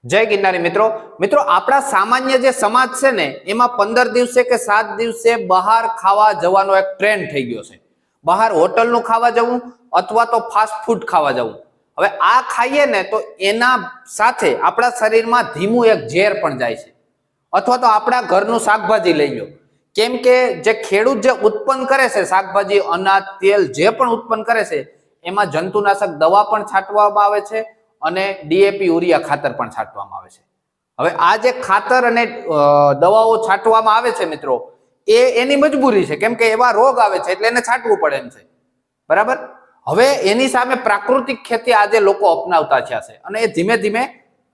જય ગિરનારી મિત્રો મિત્રો આપણા સામાન્ય જે સમાજ છે ને એમાં 15 દિવસે કે 7 દિવસે બહાર ખાવા જવાનો એક ટ્રેન્ડ થઈ ગયો છે। બહાર હોટલનું ખાવા જવું અથવા તો ફાસ્ટ ફૂડ ખાવા જવું। હવે આ ખાઈએ ને તો એના સાથે આપણા શરીરમાં ધીમું એક ઝેર પણ જાય છે, અથવા તો આપણા ઘરનું શાકભાજી લઈ લો। કેમ કે જે ખેડૂત જે ઉત્પન્ન કરે છે શાકભાજી, અનાજ, તેલ જે પણ ઉત્પન્ન કરે છે એમાં જંતુનાશક દવા પણ છાંટવામાં આવે છે અને ડીએપી યુરિયા ખાતર પણ છાંટવામાં આવે છે। હવે આ જે ખાતર અને દવાઓ છાંટવામાં આવે છે મિત્રો, એની મજબૂરી છે, કેમ કે એવા રોગ આવે છે એટલે એને છાંટવું પડે એમ છે, બરાબર। હવે એની સામે પ્રાકૃતિક ખેતી આજે લોકો અપનાવતા થયા છે અને એ ધીમે ધીમે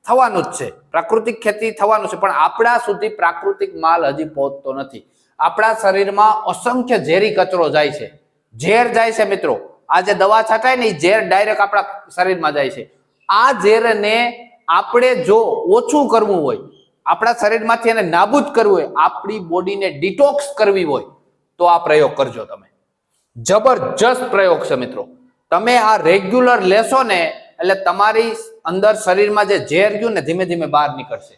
થવાનું જ છે, પ્રાકૃતિક ખેતી થવાનું છે, પણ આપણા સુધી પ્રાકૃતિક માલ હજી પહોંચતો નથી। આપણા શરીરમાં અસંખ્ય ઝેરી કચરો જાય છે, ઝેર જાય છે મિત્રો। આ જે દવા છાંટાય ને એ ઝેર ડાયરેક્ટ આપણા શરીરમાં જાય છે। આ ઝેરને આપણે જો ઓછું કરવું હોય, આપણા શરીરમાંથી એને નાબૂદ કરવું હોય, આપણી બોડીને ડિટોક્સ કરવી હોય તો આ પ્રયોગ કરજો તમે। જબરજસ્ત પ્રયોગ છે મિત્રો। તમે આ રેગ્યુલર લેશો ને એટલે તમારી અંદર શરીરમાં જે ઝેર ગયું ને ધીમે ધીમે બહાર નીકળશે।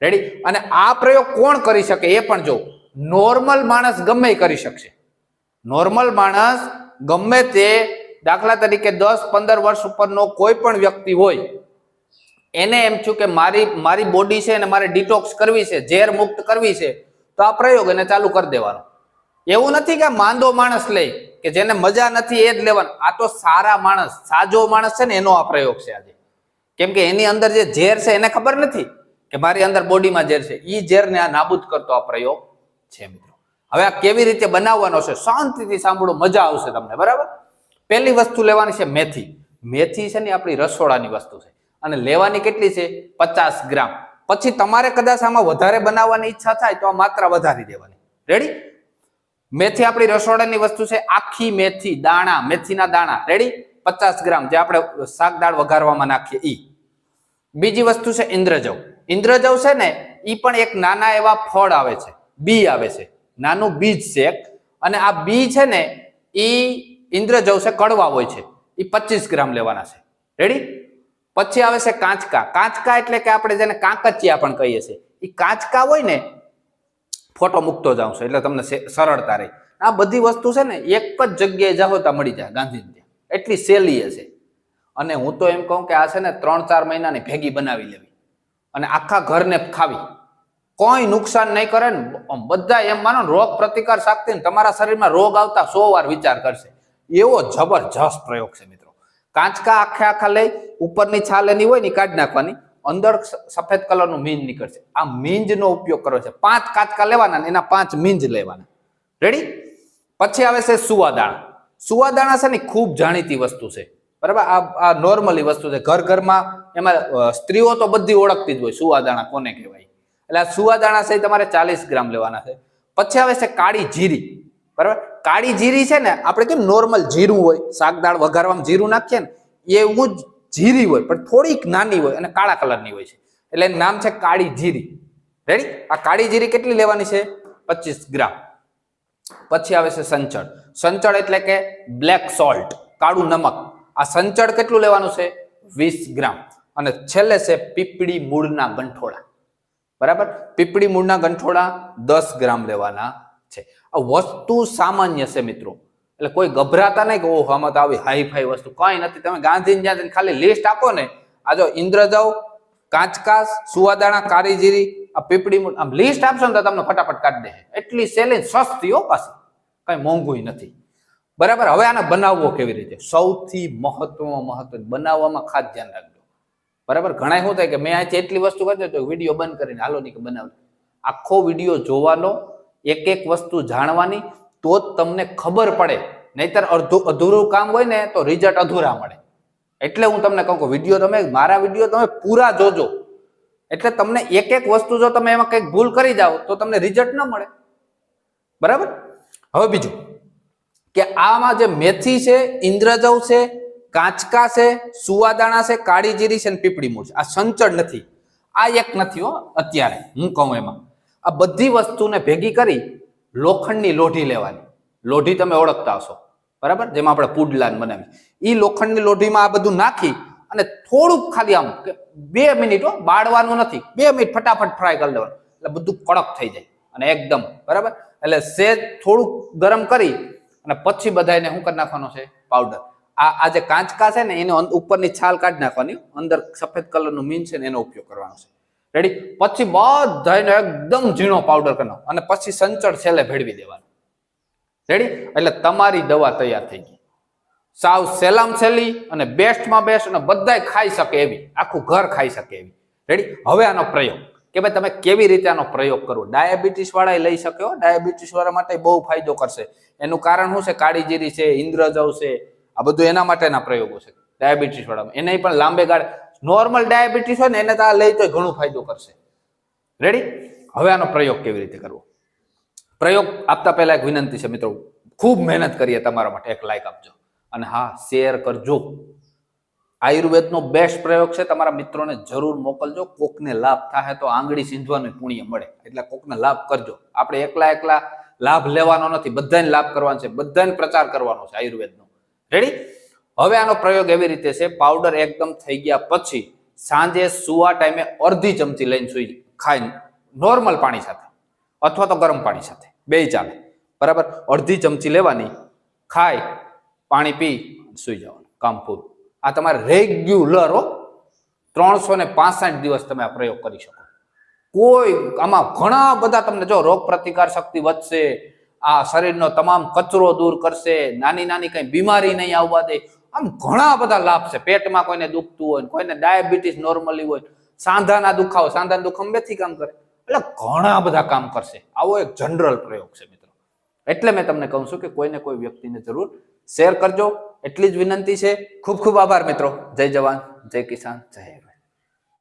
રેડી? અને આ પ્રયોગ કોણ કરી શકે એ પણ જો, નોર્મલ માણસ ગમે કરી શકશે। નોર્મલ માણસ ગમે તે, દાખલા તરીકે 10-15 વર્ષ ઉપરનો કોઈ પણ વ્યક્તિ હોય, એને એમ થયું કે મારી બોડી છે અને મારે ડિટોક્સ કરવી છે, ઝેર મુક્ત કરવી છે, તો આ પ્રયોગ એને ચાલુ કરી દેવાનો। એવું નથી કે માંદો માણસ લે, કે જેને મજા નથી એ જ લેવાનો। આ તો સારા માણસ, સાજો માણસ છે ને એનો આ પ્રયોગ છે આજે। કેમ કે એની અંદર જે ઝેર છે એને ખબર નથી કે મારી અંદર બોડીમાં ઝેર છે, એ ઝેરને આ નાબૂદ કરતો આ પ્રયોગ છે મિત્રો। હવે આ કેવી રીતે બનાવવાનો છે શાંતિથી સાંભળો, મજા આવશે તમને, બરાબર। પહેલી વસ્તુ લેવાની છે મેથી। મેથી છે ને આપણી રસોડાની વસ્તુ છે અને લેવાની કેટલી છે? 50 ગ્રામ। પછી તમારે કદાચ આમાં વધારે બનાવવાની ઈચ્છા થાય તો આ માત્રા વધારી દેવાની। રેડી? મેથી આપણી રસોડાની વસ્તુ છે, આખી મેથી, દાણા, મેથીના દાણા, રેડી? 50 ગ્રામ, જે આપણે શાક દાળ વઘારવામાં નાખીએ ઈ। બીજી વસ્તુ છે ઇન્દ્રજવ। ઇન્દ્રજવ છે ને ઈ પણ એક નાના એવા ફળ આવે છે, બી આવે છે, નાનું બીજ છે એક, અને આ બી છે ને ઈ ઇન્દ્રજવ છે, કડવા હોય છે, એ 25 ગ્રામ લેવાના છે। રેડી? પછી આવે છે કાંચકા। કાંચકા એટલે કે આપણે જેને કાંકચિયા પણ કહીએ છીએ, એ કાંચકા હોય ને, ફોટો મૂકતો જાઉં છું એટલે તમને સરળતા રહી। આ બધી વસ્તુ છે ને એક જ જગ્યાએ જાઓ તો મળી જાય, ગાંધીજી ત્યાં, એટલી સહેલી છે। અને હું તો એમ કહું કે આ છે ને 3-4 મહિનાની ભેગી બનાવી લેવી અને આખા ઘરને ખાવી, કોઈ નુકસાન નહીં કરે ને। બધા એમ માનો રોગ પ્રતિકાર શક્તિ ને તમારા શરીરમાં રોગ આવતા 100 વાર વિચાર કરશે, એવો જબરજસ્ત પ્રયોગ છે મિત્રો। કાંચકા આખા લઈ, ઉપરની છાલ એની હોય ને કાઢી નાખવાની, અંદર સફેદ કલરનું મીંજ નીકળશે, આ મીંજનો ઉપયોગ કરવો છે। 5 કાંચકા લેવાના, એના 5 મીંજ લેવાના। રેડી? પછી આવે છે સુવાદાણા। સુવાદાણા છે ને ખૂબ જાણીતી વસ્તુ છે, બરાબર। આ નોર્મલી વસ્તુ છે, ઘરમાં એમાં સ્ત્રીઓ તો બધી ઓળખતી જ હોય સુવાદાણા કોને કહેવાય। એટલે આ સુવાદાણા છે તમારે 40 ગ્રામ લેવાના છે। પછી આવે છે કાળી જીરી, બરાબર। કાળી જીરી છે ને આપણે કેમ નોર્મલ જીરું હોય, શાક દાળ વઘારવામાં જીરું નાખીએ ને, એવું જ જીરી હોય પણ થોડીક નાની હોય અને કાળા કલરની હોય છે, એટલે એનું નામ છે કાળી જીરી। રેડી? આ કાળી જીરી કેટલી લેવાની છે? 25 ગ્રામ। પછી આવે છે સંચળ। સંચળ એટલે કે બ્લેક સોલ્ટ, કાળું નમક। આ સંચળ કેટલું લેવાનું છે? 20 ગ્રામ। અને છેલ્લે છે પીપળી મૂળના ગંઠોડા, બરાબર। પીપળી મૂળના ગંઠોડા 10 ગ્રામ લેવાના છે। આ વસ્તુ સામાન્ય છે મિત્રો, એટલે કોઈ ગભરાતા નહીં કે ઓહ આમાં તો આવી હાઈફાઈ વસ્તુ કઈ નથી। તમે ગાંધીને જ્યાં ખાલી લિસ્ટ આપો ને, આ જો ઇન્દ્રજવ, કાંચકા, સુવાદાણા, કાળી જીરી, આ પીપળી મૂળ, આમ લિસ્ટ આપશો ને તો તમને ફટાફટ કાઢી દે, એટલી સેલી સસ્તી હો, પાછી કઈ મોંઘું નથી, બરાબર। હવે આને બનાવવો કેવી રીતે? સૌથી મહત્વ બનાવવામાં ખાસ ધ્યાન રાખજો, બરાબર। ઘણા શું થાય કે મેં આજે એટલી વસ્તુ કરી તો વિડીયો બંધ કરીને હાલો નહીં કે બનાવ, આખો વિડીયો જોવાનો, એક એક વસ્તુ જાણવાની, તો જ તમને ખબર પડે, નહીતર અધૂરું કામ હોય ને તો રિઝલ્ટ અધૂરા મળે। એટલે હું તમને કહું કે વિડીયો તમે, મારા વિડીયો તમે પૂરા જોજો, એટલે તમને એક એક વસ્તુ જો તમે એમાં કંઈક ભૂલ કરી જાઓ તો તમને રિઝલ્ટ ન મળે, બરાબર। હવે બીજું કે આમાં જે મેથી છે, ઇન્દ્રજવ છે, કાંચકા છે, સુવાદાણા છે, કાળી જીરી છે, પીપળી મૂળ છે, આ સંચળ નથી, આ એક નથી હો અત્યારે હું કહું એમાં। આ બધી વસ્તુને ભેગી કરી લોખંડની લોઢી લેવાની, લોઢી તમે ઓળખતા હશો, બરાબર, જેમાં આપણે પુડલા બનાવી, એ લોખંડની લોઢીમાં આ બધું નાખી અને થોડુંક ખાલી આમ 2 મિનિટ બાળવાનું નથી, 2 મિનિટ ફટાફટ ફ્રાય કરી લેવાનું એટલે બધું કડક થઈ જાય અને એકદમ બરાબર. એટલે સેજ થોડુંક ગરમ કરી અને પછી બધાને શું કરી નાખવાનો છે પાવડર. આ જે કાંચકા છે ને એને ઉપરની છાલ કાઢી નાખવાની, અંદર સફેદ કલરનું મીન છે ને એનો ઉપયોગ કરવાનો છે. રેડી. પછી બધાને એકદમ ઝીણો પાવડર કરવાનો અને પછી સંચળ છેલ્લે ભેળવી દેવાનો. રેડી. એટલે તમારી દવા તૈયાર થઈ ગઈ, સાવ સેલામ સેલી અને બેસ્ટમાં બેસ્ટ અને બધાય ખાઈ શકે એવી, આખું ઘર ખાઈ શકે એવી. રેડી. હવે આનો પ્રયોગ કે ભાઈ તમે કેવી રીતે આનો પ્રયોગ કરવો. ડાયાબિટીસ વાળા લઈ શક્યો, ડાયાબિટીસ વાળા માટે બહુ ફાયદો કરશે. એનું કારણ શું છે? કાળી જીરી છે, ઇન્દ્રજવ છે, આ બધું એના માટેના પ્રયોગો છે ડાયાબિટીસ વાળા. એને પણ લાંબે ગાળે નોર્મલ ડાયાબિટીસ હોય ને એને તો આ લઈ તો ઘણું ફાયદો કરશે. રેડી. હવે આનો પ્રયોગ કેવી રીતે કરવો. પ્રયોગ આપતા પહેલા એક વિનંતી છે મિત્રો, ખૂબ મહેનત કરીએ તમારા માટે, એક લાઈક આપજો અને હા શેર કરજો. આયુર્વેદનો બેસ્ટ પ્રયોગ છે, તમારા મિત્રોને જરૂર મોકલજો. કોકને લાભ થાય તો આંગળી સીંધવાનું પુણ્ય મળે, એટલે કોકને લાભ કરજો. આપણે એકલા લાભ લેવાનો નથી, બધાને લાભ કરવાનો છે, બધાને પ્રચાર કરવાનો છે આયુર્વેદનો. રેડી. હવે આનો પ્રયોગ એવી રીતે છે, પાવડર એકદમ થઈ ગયા પછી સાંજે સુવા ટાઈમે અડધી ચમચી લઈને સુઈ ખાઈ, નોર્મલ પાણી સાથે અથવા તો ગરમ પાણી સાથે, બેય ચાલે બરાબર. અડધી ચમચી લેવાની, ખાઈ પાણી પી સુઈ જવાનું, કામ પૂરું. આ તમારે રેગ્યુલર 365 દિવસ તમે આ પ્રયોગ કરી શકો. કોઈ આમાં ઘણા બધા તમને જો રોગ પ્રતિકાર શક્તિ વધશે, આ શરીરનો તમામ કચરો દૂર કરશે, નાની કઈ બીમારી નહીં આવવા દે. આમ ઘણા બધા લાભ છે. પેટમાં કોઈને દુખતું હોય, કોઈને ડાયાબિટીસ નોર્મલી હોય, સાંધાના દુખાવો, સાંધાના દુખાવો બેથી કામ કરે, એટલે ઘણા બધા કામ કરશે. આવો એક જનરલ પ્રયોગ છે મિત્રો. એટલે મેં તમને કહું છું કે કોઈને કોઈ વ્યક્તિને જરૂર શેર કરજો, એટલી જ વિનંતી છે. ખૂબ ખૂબ આભાર મિત્રો. જય જવાન, જય કિસાન, જય